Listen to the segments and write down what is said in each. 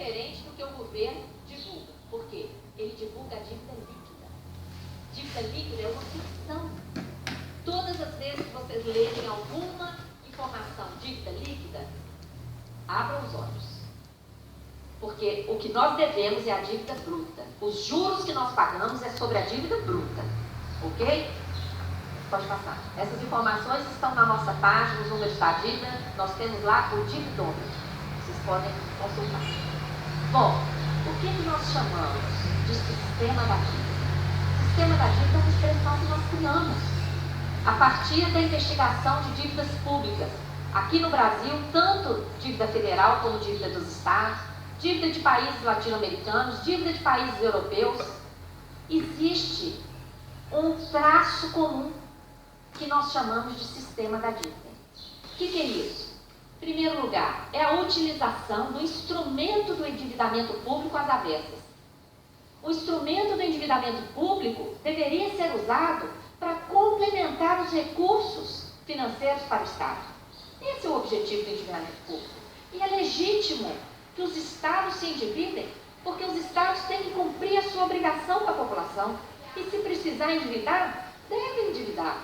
diferente do que o governo divulga. Por quê? Ele divulga a dívida líquida. Dívida líquida é uma ficção. Todas as vezes que vocês lerem alguma informação dívida líquida, abram os olhos. Porque o que nós devemos é a dívida bruta. Os juros que nós pagamos é sobre a dívida bruta. Ok? Pode passar. Essas informações estão na nossa página, os números da dívida. Nós temos lá o dividômetro. Vocês podem consultar. Bom, o que nós chamamos de sistema da dívida? O sistema da dívida é uma expressão que nós criamos a partir da investigação de dívidas públicas. Aqui no Brasil, tanto dívida federal como dívida dos estados, dívida de países latino-americanos, dívida de países europeus. Existe um traço comum que nós chamamos de sistema da dívida. O que é isso? Em primeiro lugar, é a utilização do instrumento do endividamento público às avessas. O instrumento do endividamento público deveria ser usado para complementar os recursos financeiros para o Estado. Esse é o objetivo do endividamento público. E é legítimo que os Estados se endividem, porque os Estados têm que cumprir a sua obrigação com a população. E se precisar endividar, devem endividar.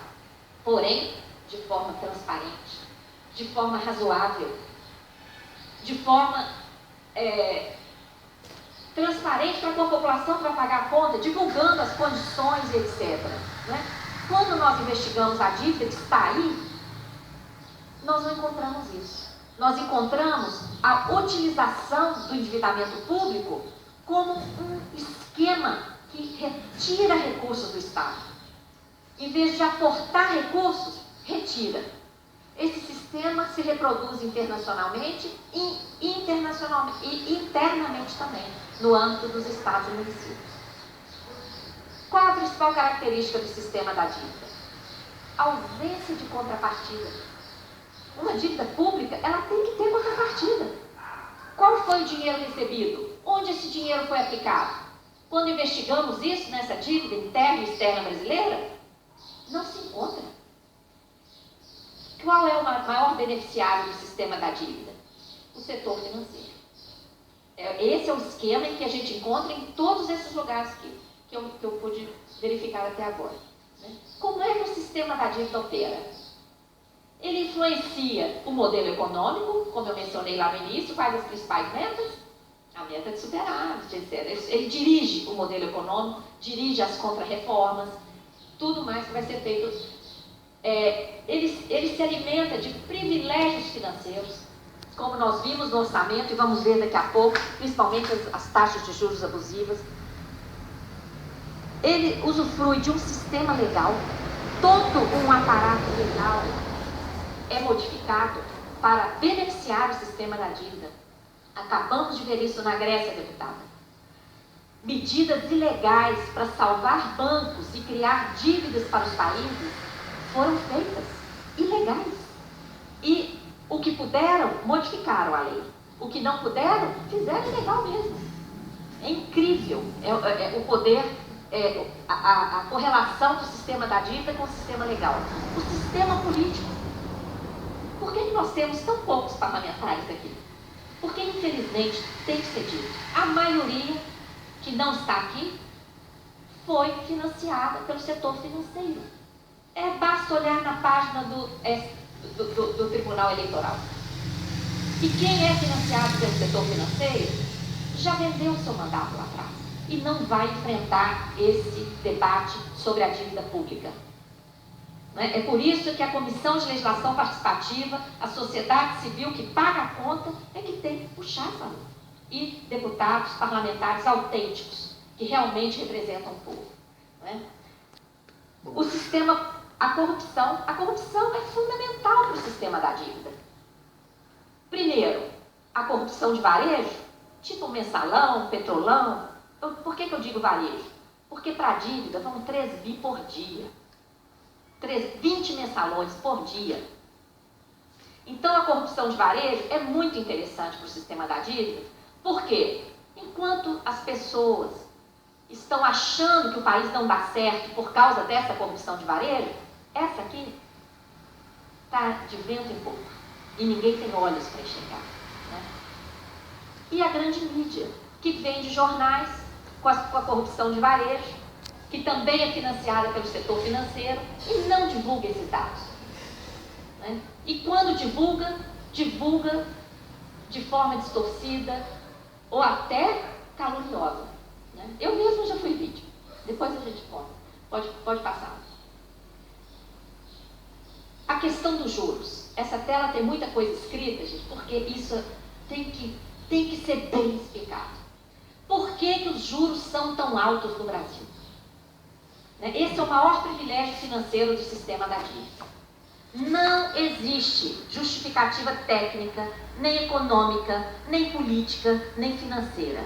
Porém, de forma transparente, de forma razoável, de forma transparente para com a população que vai pagar a conta, divulgando as condições, etc. Né? Quando nós investigamos a dívida que está aí, nós não encontramos isso. Nós encontramos a utilização do endividamento público como um esquema que retira recursos do Estado. Em vez de aportar recursos, retira. Esse sistema se reproduz internacionalmente e internamente também, no âmbito dos estados e municípios. Qual a principal característica do sistema da dívida? A ausência de contrapartida. Uma dívida pública, ela tem que ter contrapartida. Qual foi o dinheiro recebido? Onde esse dinheiro foi aplicado? Quando investigamos isso nessa dívida interna e externa brasileira, não se encontra. Qual é o maior beneficiário do sistema da dívida? O setor financeiro. Esse é o esquema em que a gente encontra em todos esses lugares que eu pude verificar até agora. Né? Como é que o sistema da dívida opera? Ele influencia o modelo econômico, como eu mencionei lá no início, quais as principais metas? A meta de superávit, etc. Ele dirige o modelo econômico, dirige as contrarreformas, tudo mais que vai ser feito. Ele se alimenta de privilégios financeiros, como nós vimos no orçamento e vamos ver daqui a pouco, principalmente as taxas de juros abusivas. Ele usufrui de um sistema legal, todo um aparato legal é modificado para beneficiar o sistema da dívida. Acabamos de ver isso na Grécia, deputada. Medidas ilegais para salvar bancos e criar dívidas para os países foram feitas, ilegais. E o que puderam, modificaram a lei. O que não puderam, fizeram ilegal mesmo. É incrível o poder, a correlação do sistema da dívida com o sistema legal. O sistema político. Por que nós temos tão poucos parlamentares aqui? Porque, infelizmente, tem que ser dito, a maioria que não está aqui foi financiada pelo setor financeiro. Basta olhar na página do Tribunal Eleitoral. E quem é financiado pelo setor financeiro já vendeu o seu mandato lá atrás e não vai enfrentar esse debate sobre a dívida pública. É por isso que a Comissão de Legislação Participativa, a sociedade civil que paga a conta, é que tem que puxar essa luta. E deputados, parlamentares autênticos, que realmente representam o povo. O sistema, a corrupção é fundamental para o sistema da dívida. Primeiro, a corrupção de varejo, tipo mensalão, petrolão. Por que eu digo varejo? Porque para a dívida vão 3 bi por dia. 20 mensalões por dia. Então a corrupção de varejo é muito interessante para o sistema da dívida, porque enquanto as pessoas estão achando que o país não dá certo por causa dessa corrupção de varejo, essa aqui está de vento em popa e ninguém tem olhos para enxergar. e a grande mídia, que vende jornais com a corrupção de varejo, que também é financiada pelo setor financeiro e não divulga esses dados. Né? E quando divulga de forma distorcida ou até caluniosa. Né? Eu mesma já fui vítima. Depois a gente conta. Pode passar. A questão dos juros. Essa tela tem muita coisa escrita, gente, porque isso tem que ser bem explicado. Por que os juros são tão altos no Brasil? Esse é o maior privilégio financeiro do sistema da dívida. Não existe justificativa técnica, nem econômica, nem política, nem financeira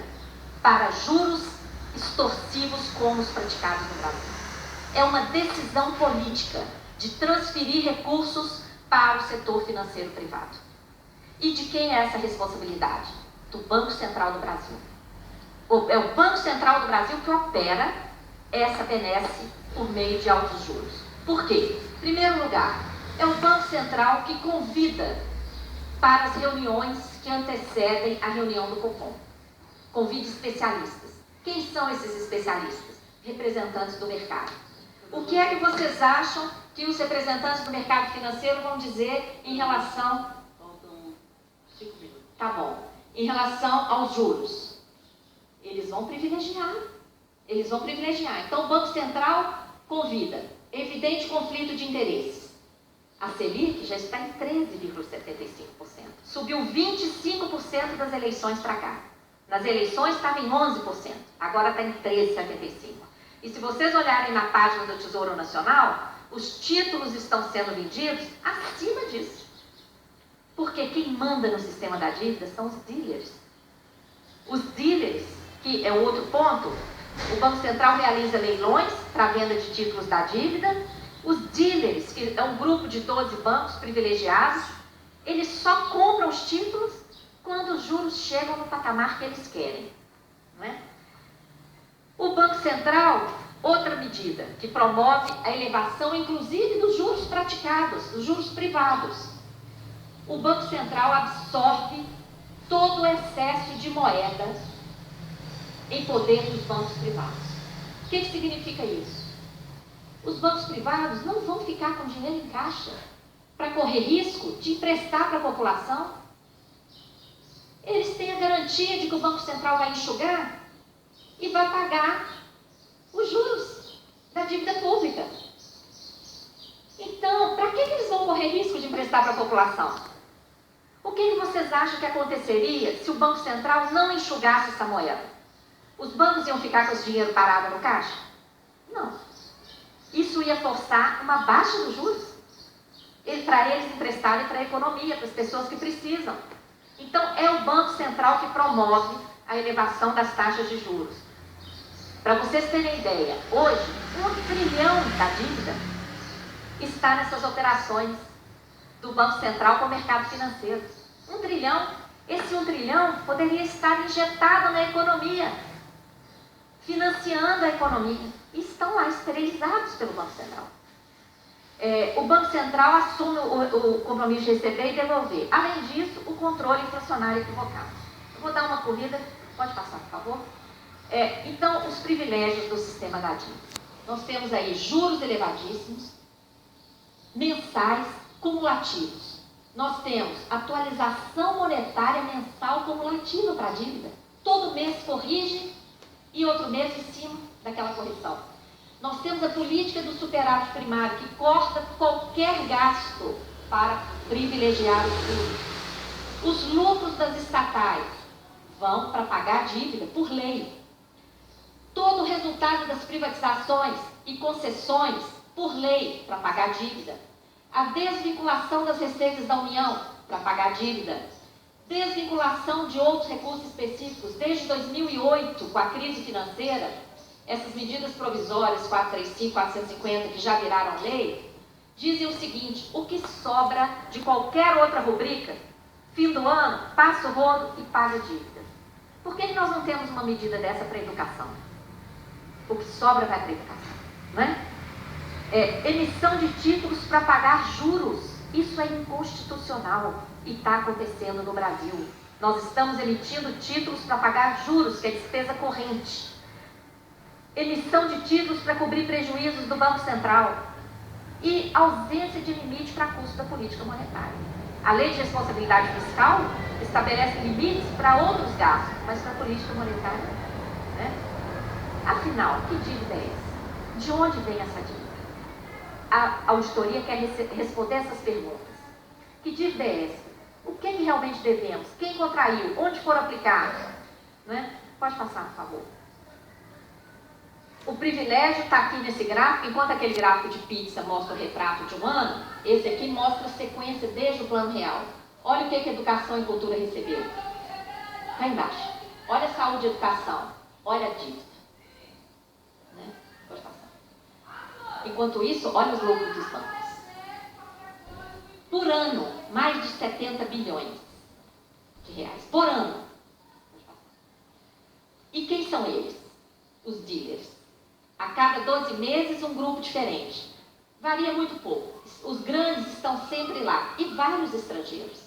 para juros extorsivos como os praticados no Brasil. É uma decisão política de transferir recursos para o setor financeiro privado. E de quem é essa responsabilidade? Do Banco Central do Brasil. É o Banco Central do Brasil que opera essa benesse por meio de altos juros. Por quê? Em primeiro lugar, é o Banco Central que convida para as reuniões que antecedem a reunião do Copom. Convida especialistas. Quem são esses especialistas? Representantes do mercado. O que é que vocês acham que os representantes do mercado financeiro vão dizer em relação... Faltam 5 minutos. Tá bom. Em relação aos juros. Eles vão privilegiar. Então, o Banco Central convida. Evidente conflito de interesses. A Selic já está em 13,75%. Subiu 25% das eleições para cá. Nas eleições estava em 11%. Agora está em 13,75%. E se vocês olharem na página do Tesouro Nacional, os títulos estão sendo vendidos acima disso. Porque quem manda no sistema da dívida são os dealers. Os dealers, que é outro ponto, o Banco Central realiza leilões para a venda de títulos da dívida. Os dealers, que é um grupo de 12 bancos privilegiados, eles só compram os títulos quando os juros chegam no patamar que eles querem. Não é? O Banco Central, outra medida, que promove a elevação, inclusive, dos juros praticados, dos juros privados. O Banco Central absorve todo o excesso de moeda em poder dos bancos privados. O que significa isso? Os bancos privados não vão ficar com dinheiro em caixa para correr risco de emprestar para a população. Eles têm a garantia de que o Banco Central vai enxugar e vai pagar os juros da dívida pública. Então, para que eles vão correr risco de emprestar para a população? O que vocês acham que aconteceria se o Banco Central não enxugasse essa moeda? Os bancos iam ficar com esse dinheiro parado no caixa? Não. Isso ia forçar uma baixa dos juros para eles emprestarem para a economia, para as pessoas que precisam. Então, é o Banco Central que promove a elevação das taxas de juros. Para vocês terem ideia, hoje, 1 trilhão da dívida está nessas operações do Banco Central com o mercado financeiro. 1 trilhão. Esse 1 trilhão poderia estar injetado na economia, financiando a economia. E estão lá esterilizados pelo Banco Central. O Banco Central assume o compromisso de receber e devolver. Além disso, o controle inflacionário equivocado. Eu vou dar uma corrida, pode passar, por favor. Então, os privilégios do sistema da dívida. Nós temos aí juros elevadíssimos, mensais, cumulativos. Nós temos atualização monetária mensal cumulativa para a dívida. Todo mês corrige e outro mês em cima daquela correção. Nós temos a política do superávit primário, que corta qualquer gasto para privilegiar os juros. Os lucros das estatais vão para pagar a dívida, por lei. Todo o resultado das privatizações e concessões, por lei, para pagar a dívida. A desvinculação das receitas da União, para pagar a dívida. Desvinculação de outros recursos específicos. Desde 2008, com a crise financeira, essas medidas provisórias 435, 450, que já viraram lei, dizem o seguinte: o que sobra de qualquer outra rubrica, fim do ano, passa o rodo e paga a dívida. Por que nós não temos uma medida dessa para a educação? O que sobra vai para a educação, não é? Emissão de títulos para pagar juros. Isso é inconstitucional e está acontecendo no Brasil. Nós estamos emitindo títulos para pagar juros, que é despesa corrente. Emissão de títulos para cobrir prejuízos do Banco Central. E ausência de limite para custo da política monetária. A Lei de Responsabilidade Fiscal estabelece limites para outros gastos, mas para a política monetária, né? Afinal, que dívida é essa? De onde vem essa dívida? A auditoria quer responder essas perguntas. Que dívida é essa? O que realmente devemos? Quem contraiu? Onde foram aplicados? Né? Pode passar, por favor. O privilégio está aqui nesse gráfico, enquanto aquele gráfico de pizza mostra o retrato de um ano, esse aqui mostra a sequência desde o Plano Real. Olha o que a Educação e Cultura recebeu. Cá embaixo. Olha a saúde e educação. Olha a dívida. Né? Pode passar. Enquanto isso, olha os lucros dos bancos. Por ano, mais de 70 bilhões de reais. Por ano. E quem são eles? Os dealers. A cada 12 meses, um grupo diferente. Varia muito pouco. Os grandes estão sempre lá. E vários estrangeiros.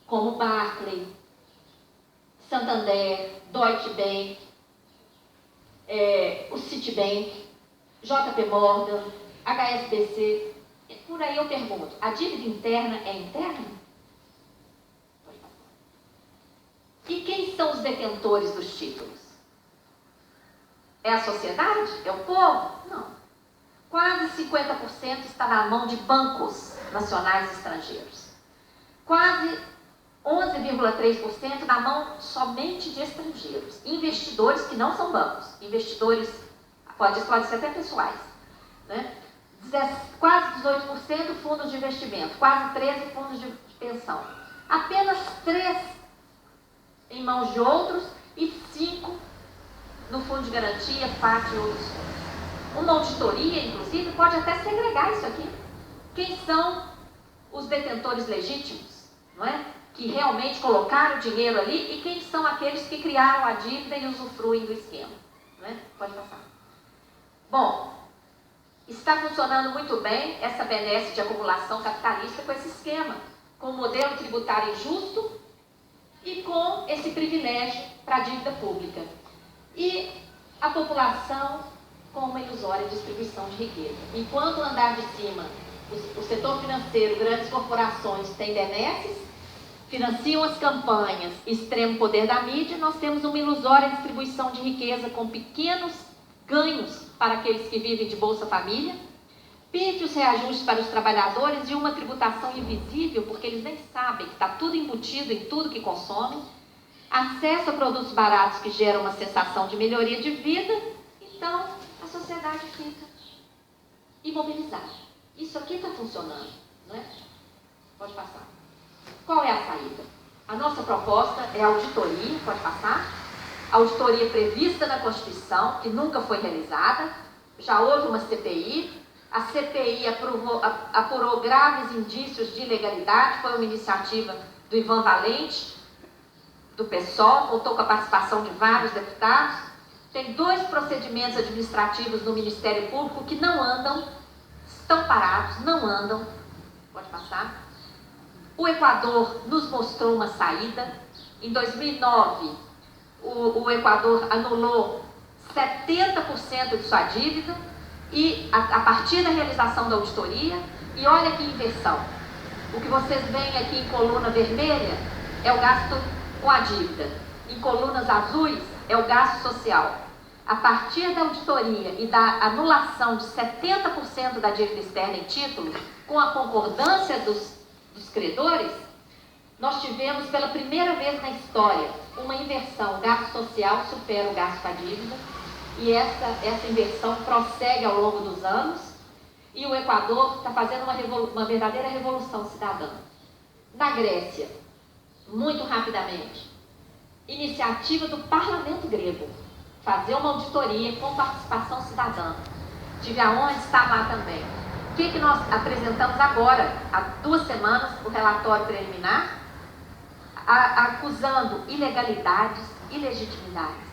Como Barclays, Santander, Deutsche Bank, o Citibank, JP Morgan, HSBC. Por aí eu pergunto, a dívida interna é interna? Pode passar. E quem são os detentores dos títulos? É a sociedade? É o povo? Não. Quase 50% está na mão de bancos nacionais e estrangeiros. Quase 11,3% na mão somente de estrangeiros. Investidores que não são bancos. Investidores, pode ser até pessoais. Né? Quase 18% fundos de investimento. Quase 13% fundos de pensão. Apenas 3% em mãos de outros e 5% no fundo de garantia, FAT e outros fundos. Uma auditoria, inclusive, pode até segregar isso aqui. Quem são os detentores legítimos, não é? Que realmente colocaram o dinheiro ali e quem são aqueles que criaram a dívida e usufruem do esquema. Não é? Pode passar. Bom, está funcionando muito bem essa benesse de acumulação capitalista com esse esquema, com o modelo tributário injusto e com esse privilégio para a dívida pública. E a população com uma ilusória distribuição de riqueza. Enquanto o andar de cima, o setor financeiro, grandes corporações têm benesses, financiam as campanhas, extremo poder da mídia, nós temos uma ilusória distribuição de riqueza com pequenos ganhos para aqueles que vivem de Bolsa Família, pífios reajustes para os trabalhadores e uma tributação invisível, porque eles nem sabem que está tudo embutido em tudo que consomem, acesso a produtos baratos que geram uma sensação de melhoria de vida, então a sociedade fica imobilizada. Isso aqui está funcionando, não é? Pode passar. Qual é a saída? A nossa proposta é a auditoria, pode passar? A auditoria prevista na Constituição, que nunca foi realizada, já houve uma CPI, a CPI apurou graves indícios de ilegalidade, foi uma iniciativa do Ivan Valente, do PSOL, contou com a participação de vários deputados. Tem 2 procedimentos administrativos no Ministério Público que não andam, estão parados, não andam. Pode passar. O Equador nos mostrou uma saída. Em 2009, o Equador anulou 70% de sua dívida e a partir da realização da auditoria, e olha que inversão. O que vocês veem aqui em coluna vermelha é o gasto com a dívida. Em colunas azuis é o gasto social. A partir da auditoria e da anulação de 70% da dívida externa em título, com a concordância dos credores, nós tivemos pela primeira vez na história uma inversão. O gasto social supera o gasto com a dívida e essa inversão prossegue ao longo dos anos e o Equador está fazendo uma verdadeira revolução cidadã. Na Grécia, muito rapidamente, iniciativa do parlamento grego, fazer uma auditoria com participação cidadã. Tive a honra de estar lá também. O que nós apresentamos agora, há 2 semanas, o relatório preliminar, acusando ilegalidades, ilegitimidades.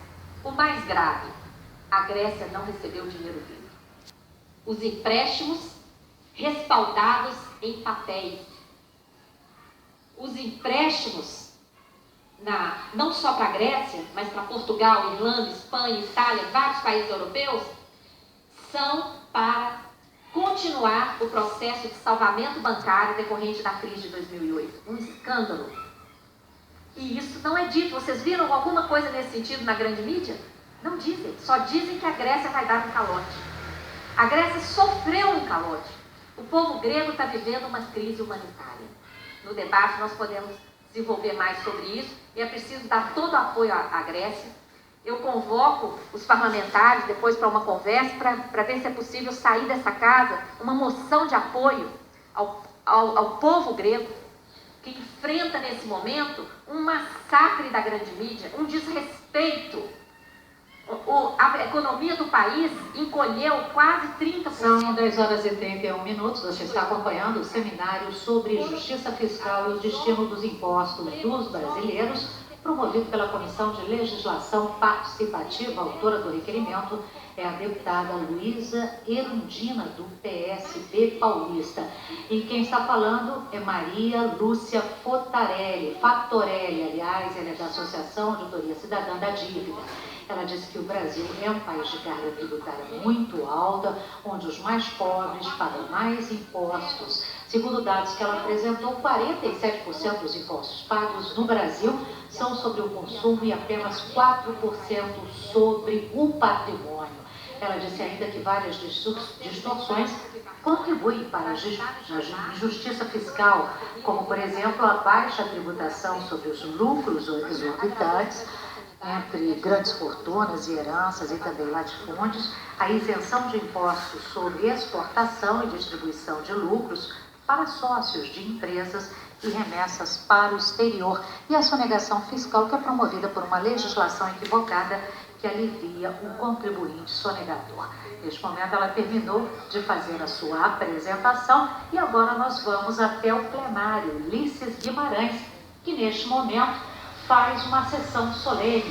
O mais grave, a Grécia não recebeu dinheiro vivo. Os empréstimos respaldados em papéis. Os empréstimos não só para a Grécia, mas para Portugal, Irlanda, Espanha, Itália, vários países europeus, são para continuar o processo de salvamento bancário decorrente da crise de 2008. Um escândalo. E isso não é dito. Vocês viram alguma coisa nesse sentido na grande mídia? Não dizem. Só dizem que a Grécia vai dar um calote. A Grécia sofreu um calote. O povo grego está vivendo uma crise humanitária. No debate nós podemos desenvolver mais sobre isso e é preciso dar todo o apoio à Grécia. Eu convoco os parlamentares depois para uma conversa para ver se é possível sair dessa casa uma moção de apoio ao povo grego que enfrenta nesse momento um massacre da grande mídia, um desrespeito. A economia do país encolheu quase 30%. São 10h31. Você está acompanhando o seminário sobre justiça fiscal e o destino dos impostos dos brasileiros, promovido pela Comissão de Legislação Participativa. A autora do requerimento é a deputada Luísa Erundina, do PSB paulista. E quem está falando é Maria Lúcia Fattorelli, aliás, ela é da Associação Auditoria Cidadã da Dívida. Ela disse que o Brasil é um país de carga tributária muito alta, onde os mais pobres pagam mais impostos. Segundo dados que ela apresentou, 47% dos impostos pagos no Brasil são sobre o consumo e apenas 4% sobre o patrimônio. Ela disse ainda que várias distorções contribuem para a injustiça fiscal, como, por exemplo, a baixa tributação sobre os lucros exorbitantes, entre grandes fortunas e heranças e também latifúndios, a isenção de impostos sobre exportação e distribuição de lucros para sócios de empresas e remessas para o exterior, e a sonegação fiscal, que é promovida por uma legislação equivocada que alivia o contribuinte sonegador. Neste momento ela terminou de fazer a sua apresentação e agora nós vamos até o plenário Ulisses Guimarães, que neste momento faz uma sessão solene